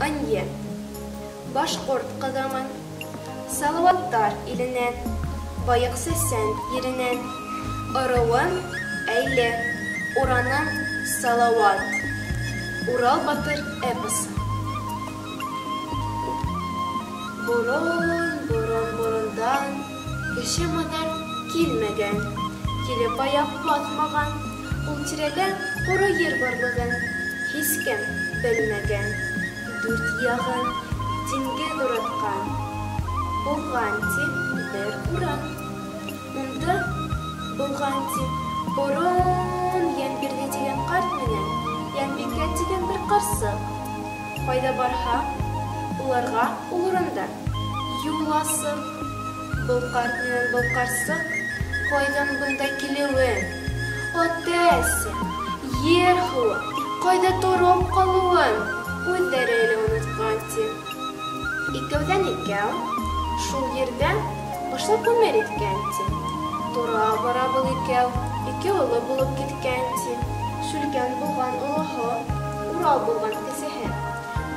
Анье. Башкорт кызымын, Салаваттар иленен, Байык сесен еренен, Ырыуым әйле, Ураным Салават. Урал батыр эпосы. Бурун-бурундан кеше мынар килмәгән, килеп аяк батмаган, ул тирәдә куры ер барлыгын һич кем белмәгән. Дүрт ягын диңгез ураткан, булган тип бер уран. Унда булган тип борын Янбирде дигән карт менән Янбикә дигән бер карсык. Кайда барһа, уларга ул урында юласып. Был карт менән был карсык кайдан бында килүен? Атасы, ер һуы, кайда торып калуын? Үҙҙәре лә оноткан ти. Икәүҙән икәү шул ердә башлап ғүмер иткән ти. Тора бара был икәү, ике улы булып киткән ти. Шүлгән булган олоһо, Урал булган кесеһе.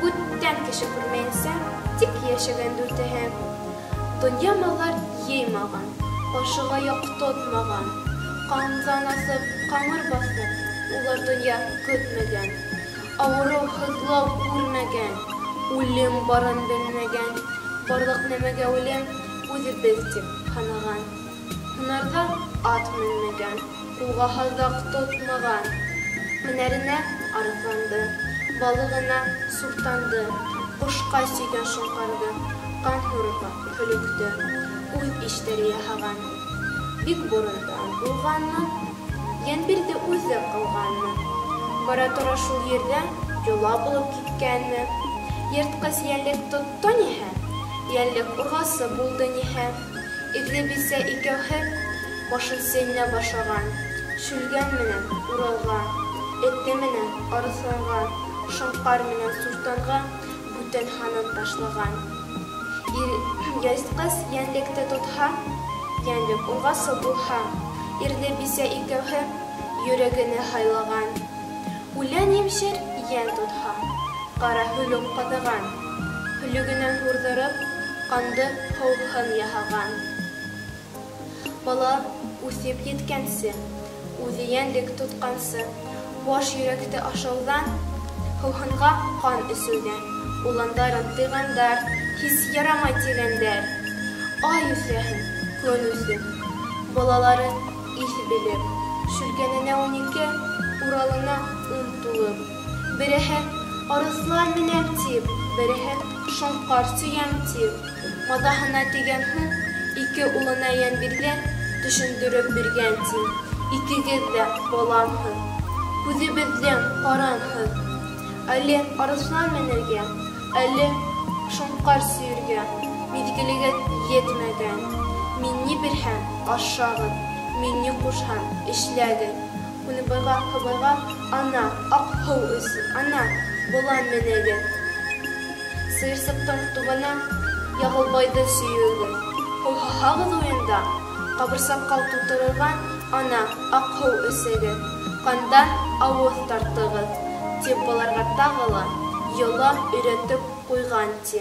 Бүтән кеше күрмәйенсә, тик йәшәгән дүртеһе. Донъя маллар йыймаған, башыға яҡ тотмаған. Ҡандан аҫып, ҡамыр баҫып, улар донъя көтмәгән. Ауырыу, һыҙлау күрмәгән, үлем барын белмәгән. Барлыҡ нәмәгә үлем үҙебеҙ тип һанаған. Һунарҙа ат менмәгән, ҡулға һаҙаҡ тотмаған. Һөнәренә арыҫланды, балығына суртанды, ҡошҡа сөйгән шоңҡарҙы, ҡан һурыға һөлөктө, үҙ иштәре яһаған. Бик борондан булғанмы, Янбирҙе үҙе ҡылғанмы? Бара тора шул ерҙә йола булып киткәнме? Йыртҡыс йәнлек тотто ниһә? Йәнлек урғасы булды ниһә? Ирле бисә икәүһе башын сәйнә башлаған. Шүлгән менән Уралға, эте менән арыҫланға, шоңҡар менән суртанға бүтән һанын ташлаған. Йыртҡыс йәнлекте тотһа, йәнлек урғасы булһа, ирле бисә икәүһе йөрәгенә һайлаған. Үлән емшер йән тотһа, ҡара һөлөк ҡаҙыған. Һөлөгөнән һурҙырып, ҡанды һыуһын яһаған. Бала үҫеп еткәнсе, үҙе йәнлек тотҡансы, баш йөрәкте ашауҙан, һыуһынға ҡан эсеүҙән, уландарын тыйғандар, һис ярамай тигәндәр. Ай үҫәһен, көн үҫеп, балалары иҫ белеп, шүлгәненә 12, Уралына 10 тулып. Береһе арыҫлан менән тип, береһе шоңҡар сөйәм тип. Маҙаһына тигән һуң, 2 улына Янбирҙе төшөндөрөп биргән ти. Икегеҙ ҙә баламһыҙ, күҙебеҙҙең ҡаранһыҙ. Әле арыҫлан менергә, әле шоңҡар сөйөргә миҙгелегеҙ етмәгән. Мин ни бирһәм, ашағыҙ, мин ни ҡушһам, эшләгеҙ. Һыбайға, ана, аҡ һыу эсеп, ана, болан менегеҙ. Сыйырсыҡтың тубына Яғылбайҙы сөйөгөҙ. Һыуһаһағыҙ уйында, ҡабырсаҡҡа тултырылған, ана, аҡ һыу эсегеҙ. Ҡандан ауыҙ тартығыҙ, тип быларға тағы ла йола өйрәтеп ҡуйған ти.